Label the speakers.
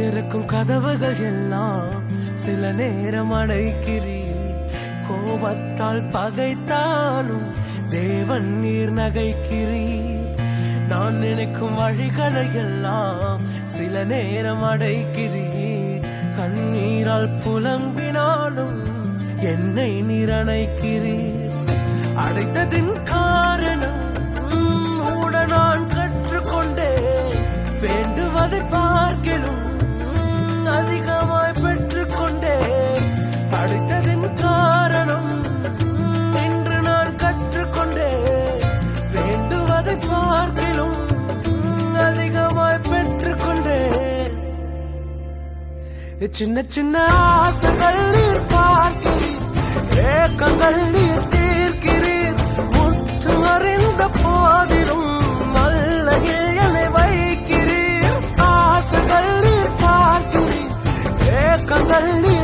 Speaker 1: திறக்கும் கதவுகள் எல்லாம் சில நேரம் அடைக்கிறீர். கோபத்தால் பகைத்தாலும் தேவன் நீர் நகைக்கிறீர். நான் நினைக்கும் வழிகளை எல்லாம் சில நேரம் அடைக்கிறீர். கண்ணீரால் புலம்பினாலும் என்னை நீர் அணைக்கிறீர். அடைத்ததின் காரணம் மூட நான் கற்றுக்கொண்டேன். வேண்டுவதை பார்க்கிலும் அதிகமாய் பெற்றுக்கொண்டேன். அடைத்ததின் காரணம் இன்று நான் கற்றுக்கொண்டேன். வேண்டுவதை பார்க்கிலும் அதிகமாய் பெற்றுக்கொண்டேன். சின்ன சின்ன ஆசைகள் நீர் பார்க்கிறீர், ஏக்கங்கள் நீர் தீர்க்கிறீர். முற்று அறிந்த போதிலும் நல்ல இயலை வைக்கிறீர். ஆசைகள் நீர் பார்க்கிறீர், ஏக்கங்கள் நீர்